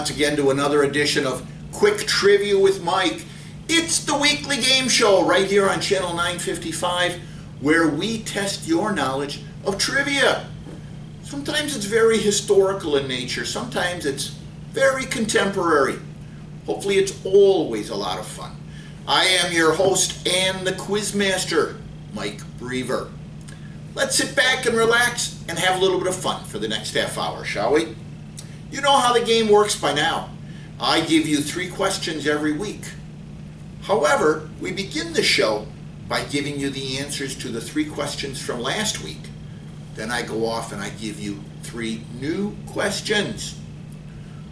once again to another edition of Quick Trivia with Mike. It's the weekly game show right here on Channel 955 where we test your knowledge of trivia. Sometimes it's very historical in nature, sometimes it's very contemporary. Hopefully it's always a lot of fun. I am your host and the quizmaster, Mike Brever. Let's sit back and relax and have a little bit of fun for the next half hour, shall we? You know how the game works by now. I give you 3 questions every week. However, we begin the show by giving you the answers to the 3 questions from last week. Then I go off and I give you 3 new questions.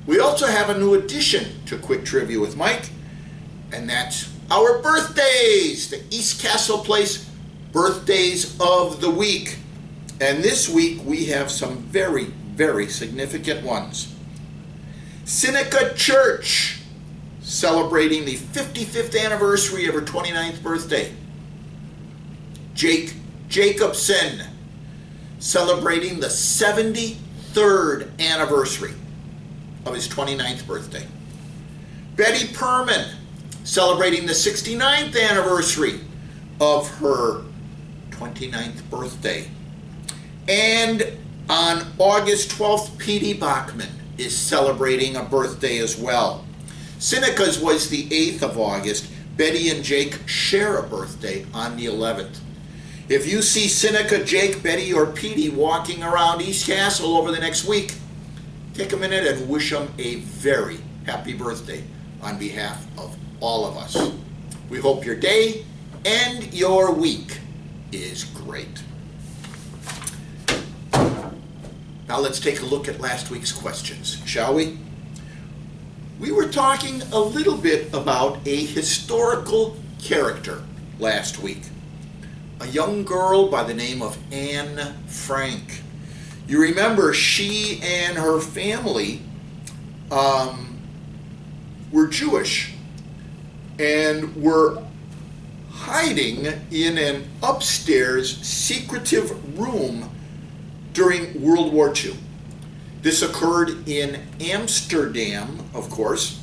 We also have a new addition to Quick Trivia with Mike, and that's our birthdays, the East Castle Place birthdays of the week. And this week we have some very significant ones. Seneca Church, celebrating the 55th anniversary of her 29th birthday. Jake Jacobson, celebrating the 73rd anniversary of his 29th birthday. Betty Perman, celebrating the 69th anniversary of her 29th birthday. And on August 12th, P.D. Bachman is celebrating a birthday as well. Seneca's was the 8th of August. Betty and Jake share a birthday on the 11th. If you see Seneca, Jake, Betty, or P.D. walking around East Castle over the next week, take a minute and wish them a very happy birthday on behalf of all of us. We hope your day and your week is great. Now let's take a look at last week's questions, shall we? We were talking a little bit about a historical character last week. A young girl by the name of Anne Frank. You remember she and her family were Jewish and were hiding in an upstairs secretive room during World War II. This occurred in Amsterdam, of course,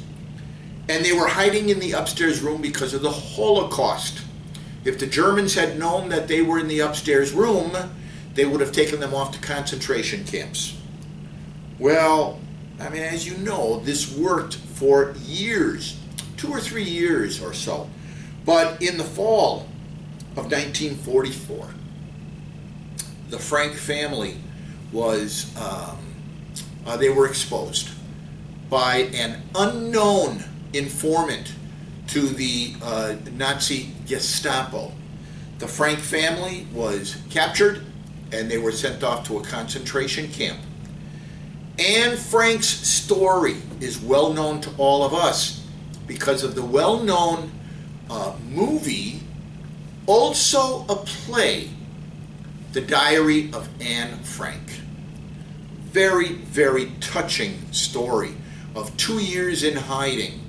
and they were hiding in the upstairs room because of the Holocaust. If the Germans had known that they were in the upstairs room, they would have taken them off to concentration camps. Well, I mean, as you know, this worked for years, 2 or 3 years or so. But in the fall of 1944, the Frank family was, they were exposed by an unknown informant to the Nazi Gestapo. The Frank family was captured and they were sent off to a concentration camp. Anne Frank's story is well known to all of us because of the well-known movie, also a play, The Diary of Anne Frank. Very touching story of 2 years in hiding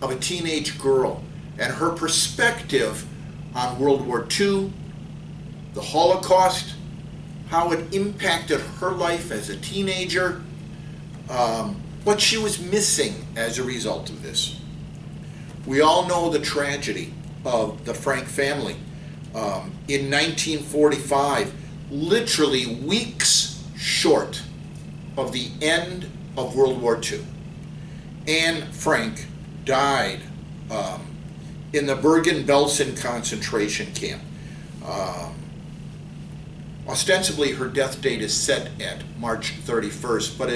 of a teenage girl and her perspective on World War II, the Holocaust, how it impacted her life as a teenager, what she was missing as a result of this. We all know the tragedy of the Frank family. In 1945, literally weeks short of the end of World War II, Anne Frank died in the Bergen-Belsen concentration camp. Ostensibly, her death date is set at March 31st, but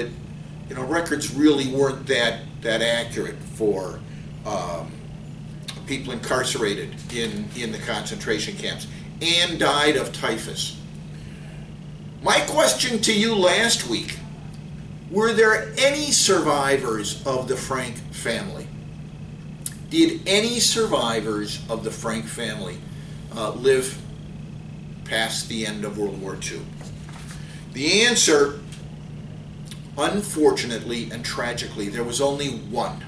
records really weren't that accurate for people incarcerated in the concentration camps. Anne died of typhus. My question to you last week: were there any survivors of the Frank family? Did any survivors of the Frank family live past the end of World War II? The answer, unfortunately and tragically, there was only one.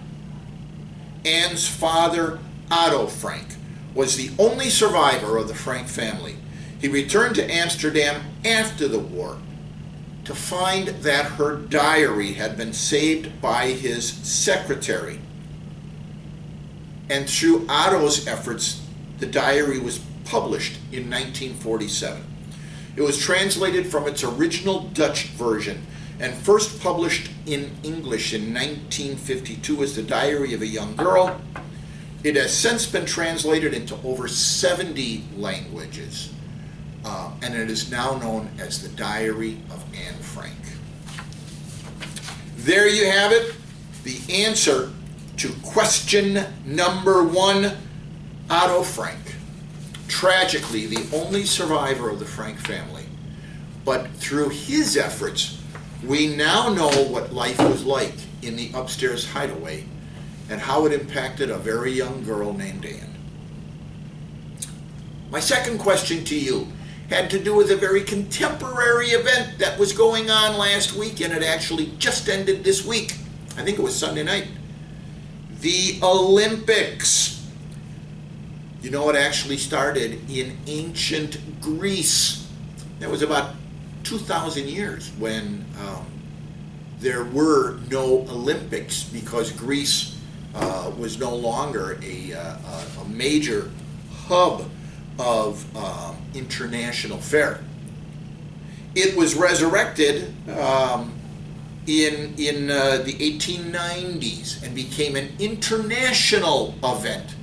Anne's father, Otto Frank, was the only survivor of the Frank family. He returned to Amsterdam after the war, to find that her diary had been saved by his secretary. And through Otto's efforts, the diary was published in 1947. It was translated from its original Dutch version and first published in English in 1952 as The Diary of a Young Girl. It has since been translated into over 70 languages, and it is now known as The Diary of Anne Frank. There you have it, the answer to question number 1, Otto Frank. Tragically, the only survivor of the Frank family. But through his efforts, we now know what life was like in the upstairs hideaway and how it impacted a very young girl named Anne. My second question to you had to do with a very contemporary event that was going on last week, and it actually just ended this week. I think it was Sunday night. The Olympics. You know, it actually started in ancient Greece. That was about 2,000 years when there were no Olympics because Greece was no longer a major hub of international fare. It was resurrected in the 1890s and became an international event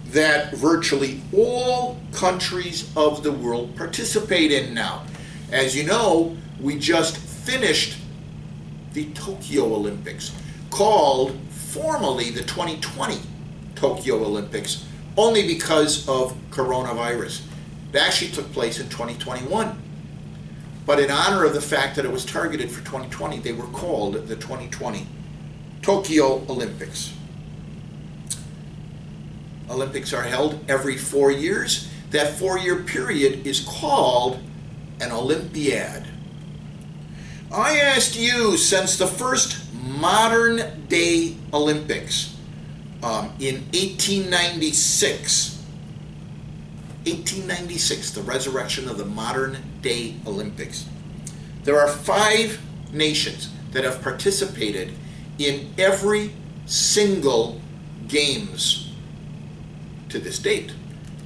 that virtually all countries of the world participate in now. As you know, we just finished the Tokyo Olympics, called formally the 2020 Tokyo Olympics, only because of coronavirus. It actually took place in 2021. But in honor of the fact that it was targeted for 2020, they were called the 2020 Tokyo Olympics. Olympics are held every 4 years. That 4-year period is called an Olympiad. I asked you, since the first modern day Olympics in 1896, the resurrection of the modern day Olympics, there are 5 nations that have participated in every single games to this date.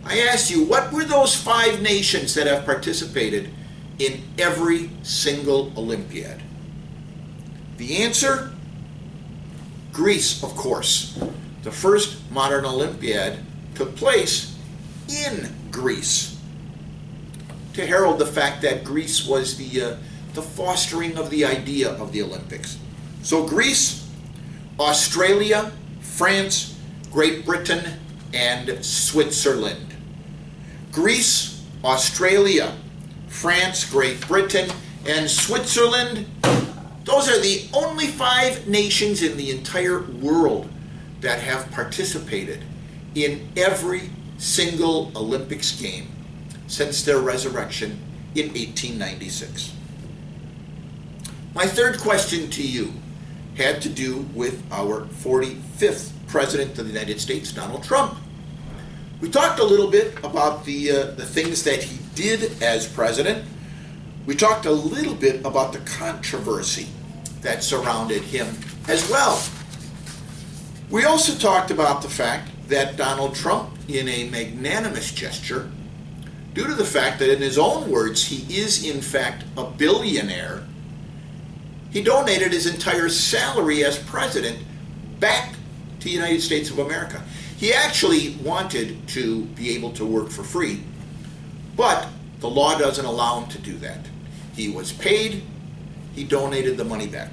I asked you, what were those 5 nations that have participated in every single Olympiad? The answer? Greece, of course. The first modern Olympiad took place in Greece to herald the fact that Greece was the fostering of the idea of the Olympics. So Greece, Australia, France, Great Britain, and Switzerland. Greece, Australia, France, Great Britain, and Switzerland. Those are the only 5 nations in the entire world that have participated in every single Olympics game since their resurrection in 1896. My third question to you had to do with our 45th President of the United States, Donald Trump. We talked a little bit about the things that he did as president. We talked a little bit about the controversy that surrounded him as well. We also talked about the fact that Donald Trump, in a magnanimous gesture, due to the fact that in his own words he is in fact a billionaire, he donated his entire salary as president back to the United States of America. He actually wanted to be able to work for free, but the law doesn't allow him to do that. He was paid, he donated the money back.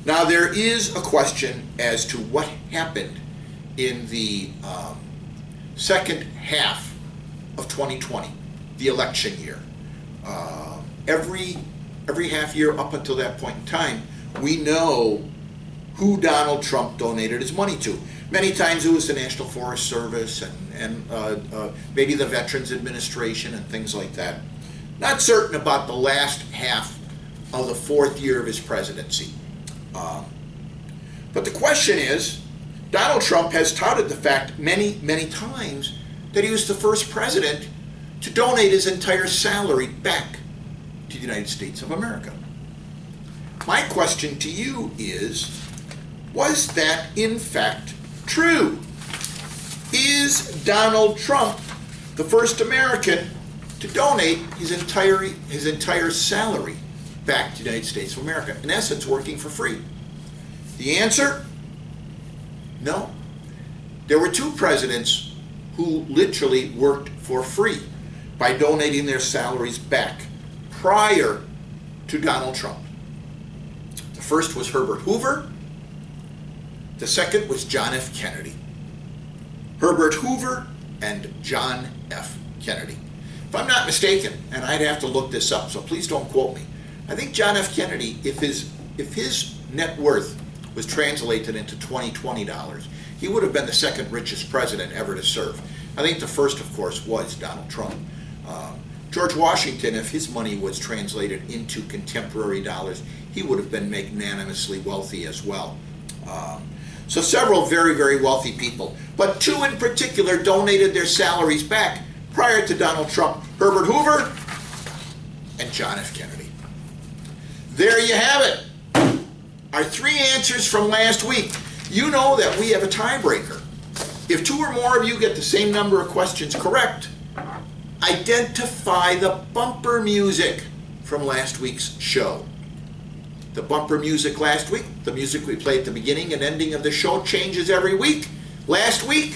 Now there is a question as to what happened in the second half of 2020, the election year. Every half year up until that point in time, we know who Donald Trump donated his money to. Many times it was the National Forest Service and maybe the Veterans Administration and things like that. Not certain about the last half of the 4th year of his presidency. But the question is, Donald Trump has touted the fact many, many times that he was the first president to donate his entire salary back to the United States of America. My question to you is, was that in fact true? Is Donald Trump the first American to donate his entire salary back to the United States of America, in essence working for free? The answer? No. There were two presidents who literally worked for free by donating their salaries back prior to Donald Trump. The first was Herbert Hoover. The second was John F. Kennedy. Herbert Hoover and John F. Kennedy. If I'm not mistaken, and I'd have to look this up, so please don't quote me, I think John F. Kennedy, if his net worth was translated into $20, he would have been the second richest president ever to serve. I think the first, of course, was Donald Trump. George Washington, if his money was translated into contemporary dollars, he would have been magnanimously wealthy as well. So several very, very wealthy people, but two in particular donated their salaries back prior to Donald Trump: Herbert Hoover and John F. Kennedy. There you have it. Our three answers from last week. You know that we have a tiebreaker. If two or more of you get the same number of questions correct, identify the bumper music from last week's show. The bumper music last week, the music we play at the beginning and ending of the show, changes every week. Last week,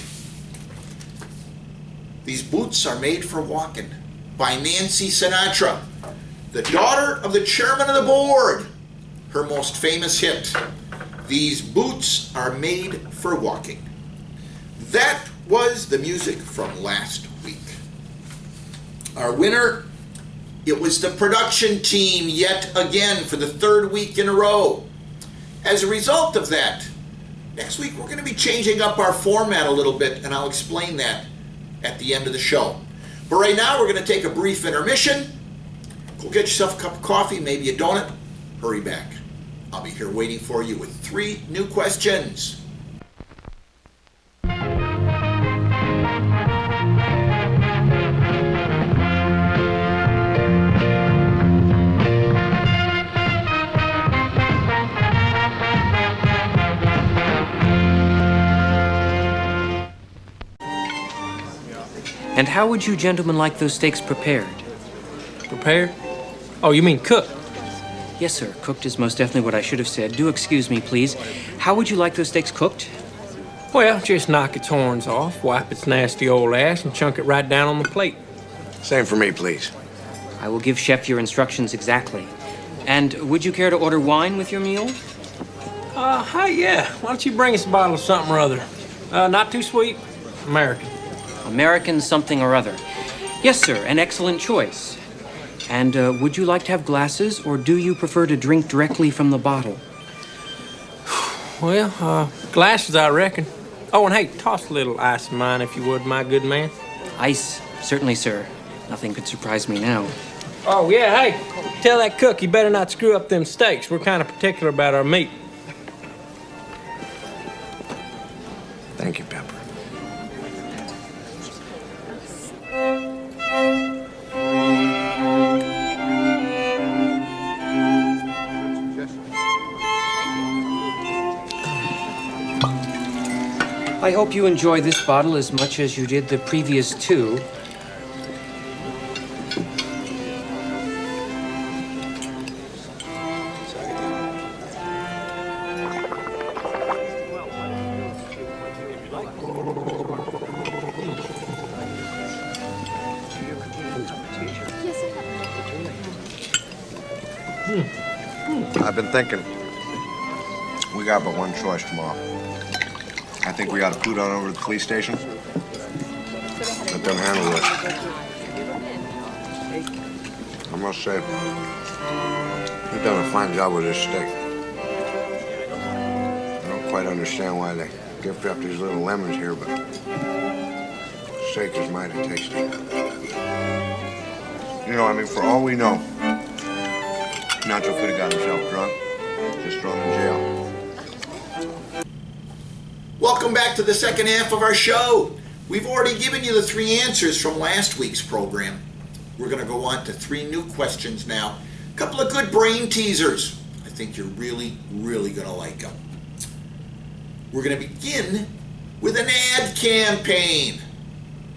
"These Boots Are Made for Walking" by Nancy Sinatra, the daughter of the chairman of the board. Her most famous hit, "These Boots Are Made for Walking." That was the music from last week. Our winner, it was the production team yet again for the third week in a row. As a result of that, next week we're going to be changing up our format a little bit, and I'll explain that at the end of the show. But right now we're going to take a brief intermission. Go get yourself a cup of coffee, maybe a donut. Hurry back. I'll be here waiting for you with 3 new questions. And how would you gentlemen like those steaks prepared? Prepared? Oh, you mean cooked? Yes, sir. Cooked is most definitely what I should have said. Do excuse me, please. How would you like those steaks cooked? Well, just knock its horns off, wipe its nasty old ass, and chunk it right down on the plate. Same for me, please. I will give Chef your instructions exactly. And would you care to order wine with your meal? Hi, yeah. Why don't you bring us a bottle of something or other? Not too sweet. American. American something or other. Yes, sir. An excellent choice. And would you like to have glasses, or do you prefer to drink directly from the bottle? Well, glasses, I reckon. Oh, and hey, toss a little ice in mine, if you would, my good man. Ice. Certainly, sir. Nothing could surprise me now. Oh, yeah, hey, tell that cook you better not screw up them steaks. We're kind of particular about our meat. Thank you, Pepper. I hope you enjoy this bottle as much as you did the previous 2. I've been thinking, we got but one choice tomorrow. I think we ought to boot on over to the police station. Let them handle this. I must say, they've done a fine job with this steak. I don't quite understand why they gift wrap these little lemons here, but the steak is mighty tasty. You know, I mean, for all we know, Nacho could have got himself drunk, just thrown in jail. Welcome back to the second half of our show. We've already given you the 3 answers from last week's program. We're going to go on to 3 new questions now. A couple of good brain teasers. I think you're really, really going to like them. We're going to begin with an ad campaign.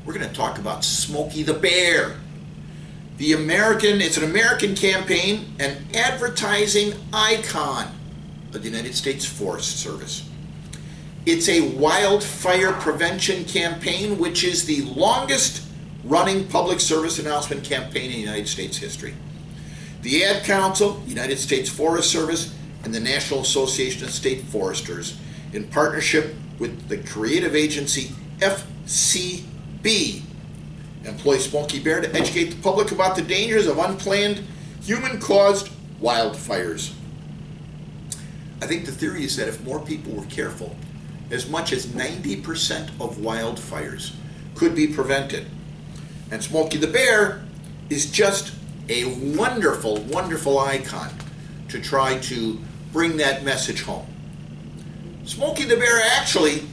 We're going to talk about Smokey the Bear. It's an American campaign, an advertising icon of the United States Forest Service. It's a wildfire prevention campaign, which is the longest running public service announcement campaign in United States history. The Ad Council, United States Forest Service, and the National Association of State Foresters, in partnership with the creative agency FCB, employ Smokey Bear to educate the public about the dangers of unplanned human-caused wildfires. I think the theory is that if more people were careful, as much as 90% of wildfires could be prevented. And Smokey the Bear is just a wonderful, wonderful icon to try to bring that message home. Smokey the Bear actually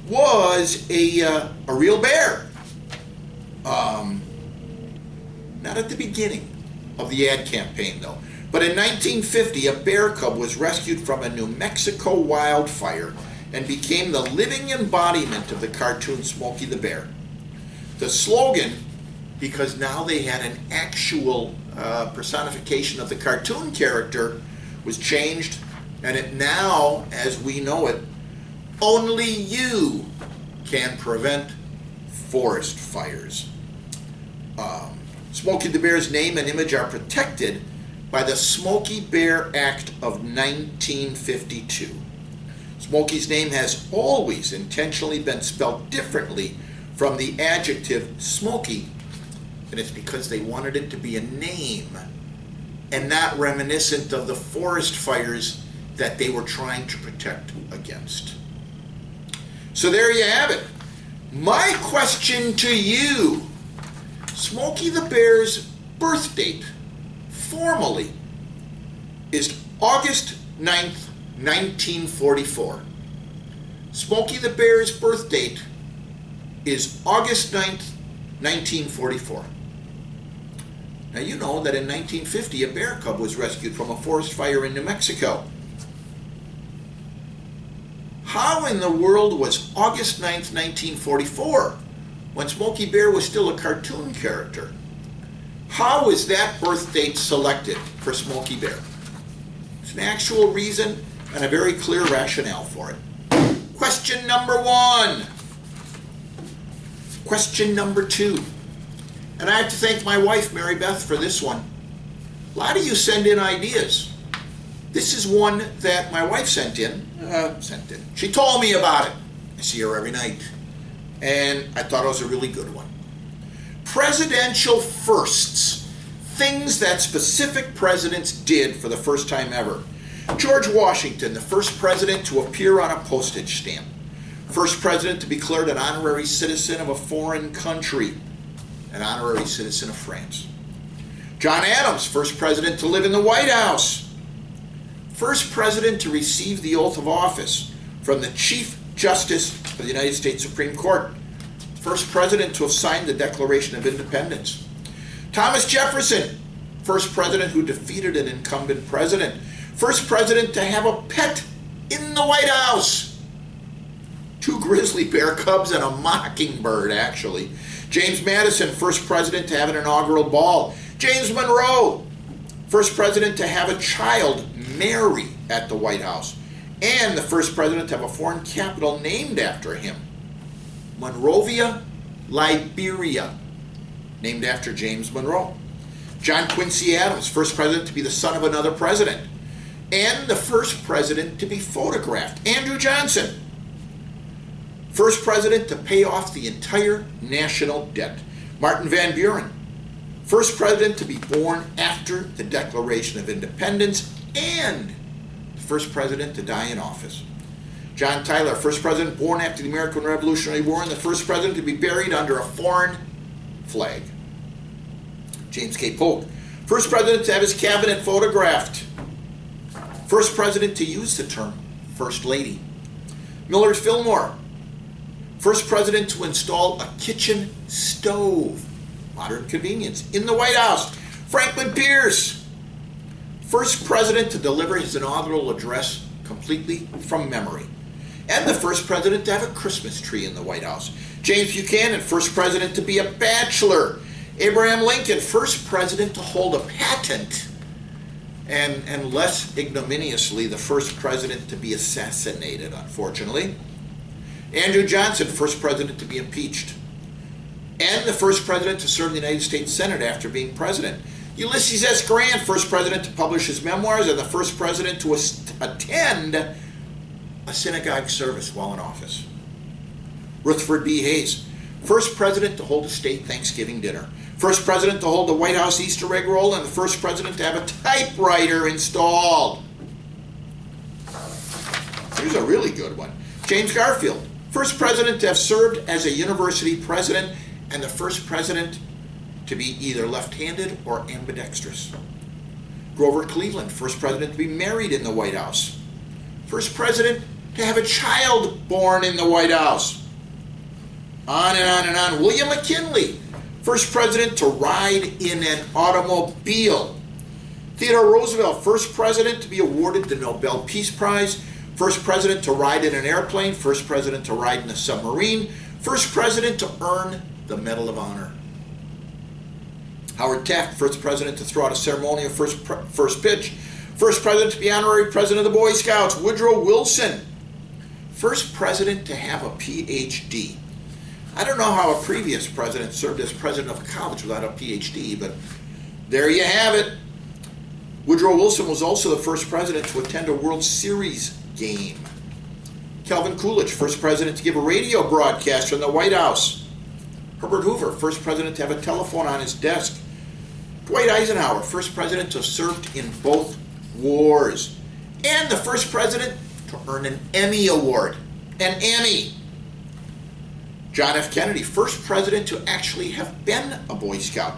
was a real bear. Not at the beginning of the ad campaign, though. But in 1950, a bear cub was rescued from a New Mexico wildfire and became the living embodiment of the cartoon Smokey the Bear. The slogan, because now they had an actual personification of the cartoon character, was changed, and it now, as we know it, only you can prevent forest fires. Smokey the Bear's name and image are protected by the Smokey Bear Act of 1952. Smokey's name has always intentionally been spelled differently from the adjective smoky, and it's because they wanted it to be a name and not reminiscent of the forest fires that they were trying to protect against. So there you have it. My question to you: Smokey the Bear's birth date formally is August 9th, 1944. Smokey the Bear's birth date is August 9th, 1944. Now you know that in 1950 a bear cub was rescued from a forest fire in New Mexico. How in the world was August 9th, 1944, when Smokey Bear was still a cartoon character? How was that birth date selected for Smokey Bear? There's an actual reason and a very clear rationale for it. Question number 1. Question number 2. And I have to thank my wife, Mary Beth, for this one. A lot of you send in ideas. This is one that my wife sent in. She told me about it. I see her every night. And I thought it was a really good one. Presidential firsts. Things that specific presidents did for the first time ever. George Washington, the first president to appear on a postage stamp. First president to be declared an honorary citizen of a foreign country. An honorary citizen of France. John Adams, first president to live in the White House. First president to receive the oath of office from the Chief Justice of the United States Supreme Court. First president to have signed the Declaration of Independence. Thomas Jefferson, first president who defeated an incumbent president. First president to have a pet in the White House. 2 grizzly bear cubs and a mockingbird, actually. James Madison, first president to have an inaugural ball. James Monroe, first president to have a child marry at the White House. And the first president to have a foreign capital named after him. Monrovia, Liberia, named after James Monroe. John Quincy Adams, first president to be the son of another president. And the first president to be photographed, Andrew Johnson. First president to pay off the entire national debt, Martin Van Buren. First president to be born after the Declaration of Independence, and the first president to die in office. John Tyler, first president born after the American Revolutionary War, and the first president to be buried under a foreign flag. James K. Polk, first president to have his cabinet photographed. First president to use the term First Lady. Millard Fillmore, first president to install a kitchen stove, modern convenience, in the White House. Franklin Pierce, first president to deliver his inaugural address completely from memory, and the first president to have a Christmas tree in the White House. James Buchanan, first president to be a bachelor. Abraham Lincoln, first president to hold a patent, and less ignominiously, the first president to be assassinated, unfortunately. Andrew Johnson, first president to be impeached, and the first president to serve in the United States Senate after being president. Ulysses S. Grant, first president to publish his memoirs, and the first president to attend a synagogue service while in office. Rutherford B. Hayes, first president to hold a state Thanksgiving dinner, first president to hold the White House Easter egg roll, and the first president to have a typewriter installed. Here's a really good one. James Garfield, first president to have served as a university president, and the first president to be either left-handed or ambidextrous. Grover Cleveland, first president to be married in the White House. First president to have a child born in the White House. On and on and on. William McKinley, first president to ride in an automobile. Theodore Roosevelt, first president to be awarded the Nobel Peace Prize. First president to ride in an airplane. First president to ride in a submarine. First president to earn the Medal of Honor. Howard Taft, first president to throw out a ceremonial first pitch. First president to be honorary president of the Boy Scouts. Woodrow Wilson, first president to have a PhD. I don't know how a previous president served as president of a college without a PhD, but there you have it. Woodrow Wilson was also the first president to attend a World Series game. Calvin Coolidge, first president to give a radio broadcast from the White House. Herbert Hoover, first president to have a telephone on his desk. Dwight Eisenhower, first president to have served in both wars. And the first president to earn an Emmy Award. An Emmy. John F. Kennedy, first president to actually have been a Boy Scout.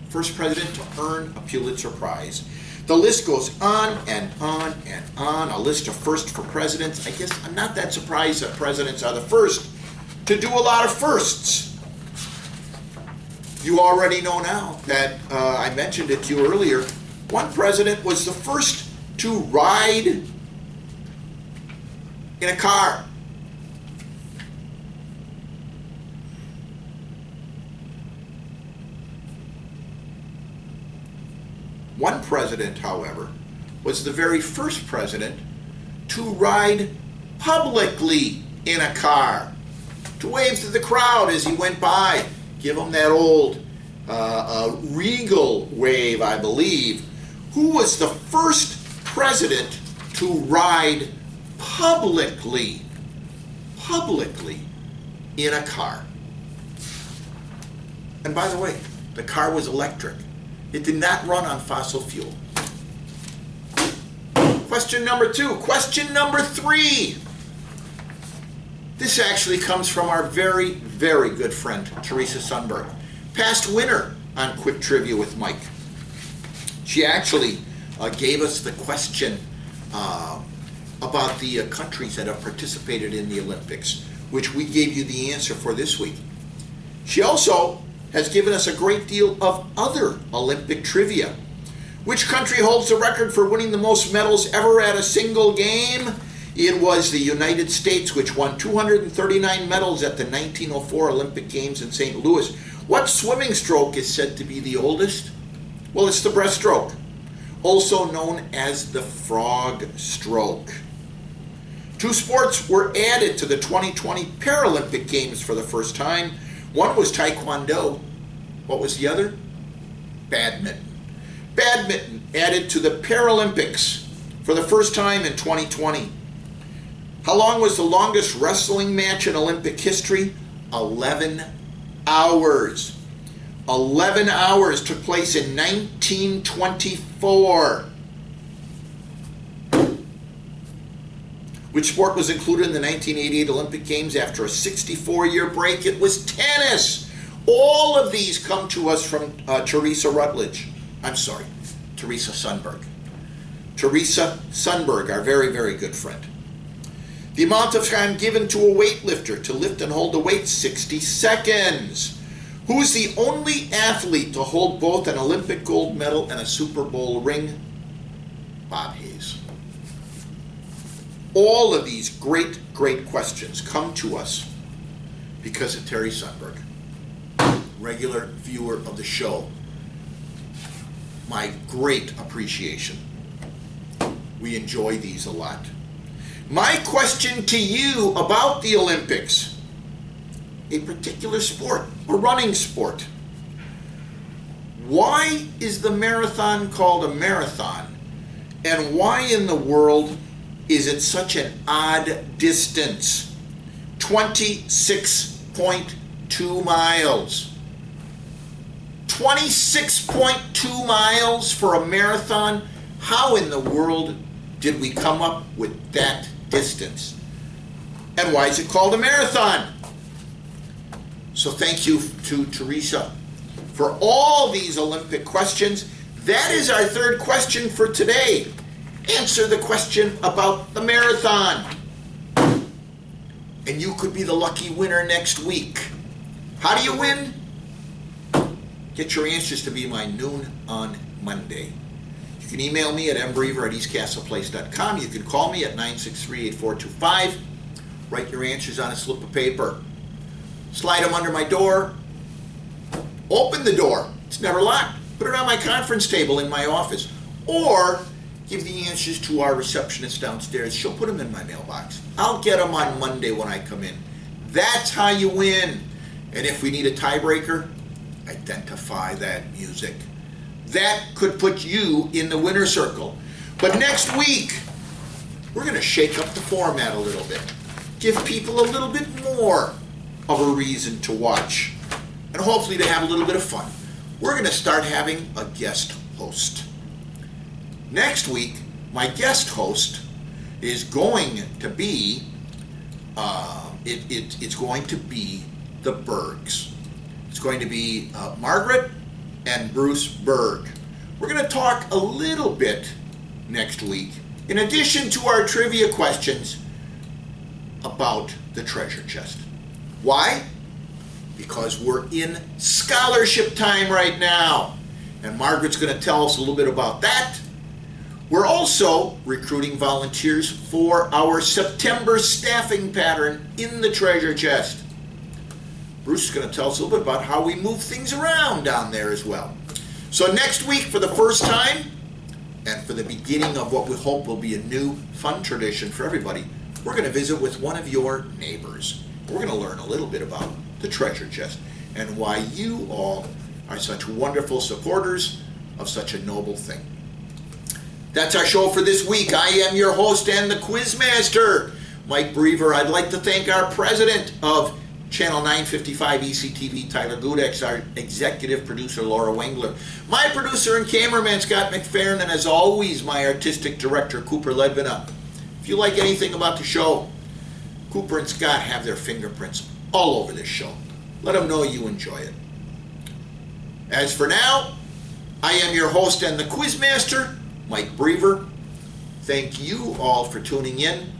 First president to earn a Pulitzer Prize. The list goes on and on and on. A list of firsts for presidents. I guess I'm not that surprised that presidents are the first to do a lot of firsts. You already know now that I mentioned it to you earlier. One president was the first to ride in a car. One president, however, was the very first president to ride publicly in a car, to wave to the crowd as he went by. Give him that old regal wave, I believe. Who was the first president to ride publicly in a car? And by the way, the car was electric. It did not run on fossil fuel. Question number 2. Question number 3. This actually comes from our very, very good friend, Teresa Sundberg, past winner on Quick Trivia with Mike. She actually gave us the question about the countries that have participated in the Olympics, which we gave you the answer for this week. She also has given us a great deal of other Olympic trivia. Which country holds the record for winning the most medals ever at a single game? It was the United States, which won 239 medals at the 1904 Olympic Games in St. Louis. What swimming stroke is said to be the oldest? Well, it's the breaststroke, also known as the frog stroke. 2 sports were added to the 2020 Paralympic Games for the first time. One was Taekwondo. What was the other? Badminton. Badminton added to the Paralympics for the first time in 2020. How long was the longest wrestling match in Olympic history? 11 hours. 11 hours took place in 1924. Which sport was included in the 1988 Olympic Games after a 64-year break? It was tennis. All of these come to us from Teresa Sundberg. Teresa Sundberg, our very, very good friend. The amount of time given to a weightlifter to lift and hold a weight, 60 seconds. Who is the only athlete to hold both an Olympic gold medal and a Super Bowl ring? Bob Hayes. All of these great, great questions come to us because of Terry Sundberg, regular viewer of the show. My great appreciation. We enjoy these a lot. My question to you about the Olympics, a particular sport, a running sport. Why is the marathon called a marathon? And why in the world is it such an odd distance? 26.2 miles. 26.2 miles for a marathon? How in the world did we come up with that distance? And why is it called a marathon? So thank you to Teresa for all these Olympic questions. That is our third question for today. Answer the question about the marathon. And you could be the lucky winner next week. How do you win? Get your answers to be by noon on Monday. You can email me at mbrever@eastcastleplace.com. You can call me at 963-8425. Write your answers on a slip of paper. Slide them under my door. Open the door. It's never locked. Put it on my conference table in my office. Or give the answers to our receptionist downstairs. She'll put them in my mailbox. I'll get them on Monday when I come in. That's how you win. And if we need a tiebreaker, identify that music. That could put you in the winner's circle. But next week, we're going to shake up the format a little bit. Give people a little bit more of a reason to watch. And hopefully to have a little bit of fun. We're going to start having a guest host. Next week, my guest host is going to be, it's going to be the Bergs. It's going to be Margaret and Bruce Berg. We're going to talk a little bit next week, in addition to our trivia questions, about the treasure chest. Why? Because we're in scholarship time right now. And Margaret's going to tell us a little bit about that. We're also recruiting volunteers for our September staffing pattern in the treasure chest. Bruce is going to tell us a little bit about how we move things around down there as well. So next week, for the first time, and for the beginning of what we hope will be a new fun tradition for everybody, we're going to visit with one of your neighbors. We're going to learn a little bit about the treasure chest and why you all are such wonderful supporters of such a noble thing. That's our show for this week. I am your host and the Quizmaster, Mike Brever. I'd like to thank our president of Channel 955 ECTV, Tyler Gudex, our executive producer, Laura Wengler, my producer and cameraman, Scott McFerrin, and as always, my artistic director, Cooper Ledvina. If you like anything about the show, Cooper and Scott have their fingerprints all over this show. Let them know you enjoy it. As for now, I am your host and the Quizmaster, Mike Brever. Thank you all for tuning in,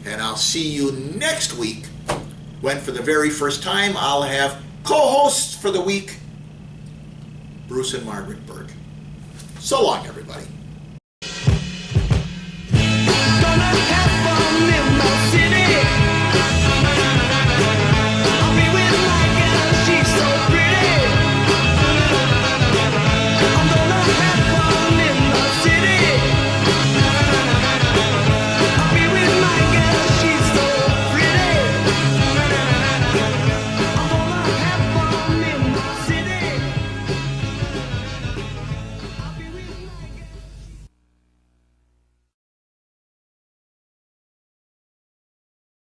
and I'll see you next week when, for the very first time, I'll have co-hosts for the week, Bruce and Margaret Berg. So long, everybody.